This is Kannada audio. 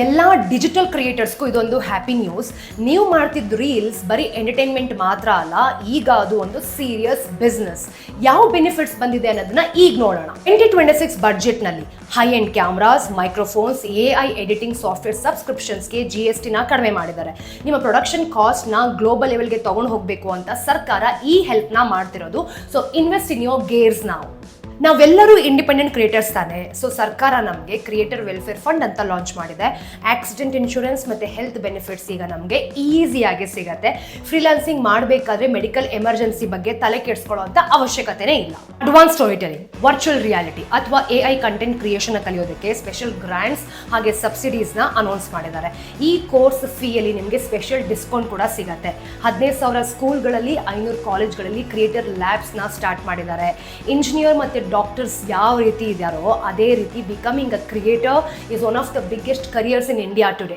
ಎಲ್ಲ ಡಿಜಿಟಲ್ ಕ್ರಿಯೇಟರ್ಸ್ಗೂ ಇದೊಂದು ಹ್ಯಾಪಿ ನ್ಯೂಸ್. ನೀವು ಮಾಡ್ತಿದ್ದ ರೀಲ್ಸ್ ಬರೀ ಎಂಟರ್ಟೈನ್ಮೆಂಟ್ ಮಾತ್ರ ಅಲ್ಲ, ಈಗ ಅದು ಒಂದು ಸೀರಿಯಸ್ ಬಿಸ್ನೆಸ್. ಯಾವ ಬೆನಿಫಿಟ್ಸ್ ಬಂದಿದೆ ಅನ್ನೋದನ್ನ ಈಗ ನೋಡೋಣ. 2026 ಬಡ್ಜೆಟ್ನಲ್ಲಿ high end cameras, microphones, AI editing software ಸಬ್ಸ್ಕ್ರಿಪ್ಷನ್ಸ್ಗೆ GST ಕಡಿಮೆ ಮಾಡಿದ್ದಾರೆ. ನಿಮ್ಮ ಪ್ರೊಡಕ್ಷನ್ ಕಾಸ್ಟ್ನ ಗ್ಲೋಬಲ್ ಲೆವೆಲ್ಗೆ ತಗೊಂಡು ಹೋಗಬೇಕು ಅಂತ ಸರ್ಕಾರ ಈ ಹೆಲ್ಪ್ನ ಮಾಡ್ತಿರೋದು. So invest in your gears ನಾವು. ನಾವೆಲ್ಲರೂ ಇಂಡಿಪೆಂಡೆಂಟ್ ಕ್ರಿಯೇಟರ್ಸ್ ತಾನೆ. ಸೊ ಸರ್ಕಾರ ನಮಗೆ ಕ್ರಿಯೇಟರ್ ವೆಲ್ಫೇರ್ ಫಂಡ್ ಅಂತ ಲಾಂಚ್ ಮಾಡಿದೆ. ಆಕ್ಸಿಡೆಂಟ್ ಇನ್ಶೂರೆನ್ಸ್ ಮತ್ತು ಹೆಲ್ತ್ ಬೆನಿಫಿಟ್ಸ್ ಈಗ ನಮಗೆ ಈಸಿಯಾಗಿ ಸಿಗುತ್ತೆ. ಫ್ರೀಲಾನ್ಸಿಂಗ್ ಮಾಡಬೇಕಾದ್ರೆ ಮೆಡಿಕಲ್ ಎಮರ್ಜೆನ್ಸಿ ಬಗ್ಗೆ ತಲೆ ಕೆಡಿಸ್ಕೊಳ್ಳೋಂಥ ಅವಶ್ಯಕತೆನೇ ಇಲ್ಲ. Advance story telling, virtual reality ಅಥವಾ AI ಕಂಟೆಂಟ್ ಕ್ರಿಯೇಷನ್ ಕಲಿಯೋದಕ್ಕೆ ಸ್ಪೆಷಲ್ ಗ್ರಾಂಟ್ಸ್ ಹಾಗೆ ಸಬ್ಸಿಡೀಸ್ನ ಅನೌನ್ಸ್ ಮಾಡಿದ್ದಾರೆ. ಈ ಕೋರ್ಸ್ ಫೀಯಲ್ಲಿ ನಿಮಗೆ ಸ್ಪೆಷಲ್ ಡಿಸ್ಕೌಂಟ್ ಕೂಡ ಸಿಗುತ್ತೆ. 15,000 ಸ್ಕೂಲ್ಗಳಲ್ಲಿ, 500 ಕಾಲೇಜ್ಗಳಲ್ಲಿ ಕ್ರಿಯೇಟರ್ ಲ್ಯಾಬ್ಸ್ನ ಸ್ಟಾರ್ಟ್ ಮಾಡಿದ್ದಾರೆ. ಇಂಜಿನಿಯರ್ ಮತ್ತು ಡಾಕ್ಟರ್ಸ್ ಯಾವ ರೀತಿ ಇದ್ದಾರೋ ಅದೇ ರೀತಿ becoming a creator is one of the biggest careers in India today.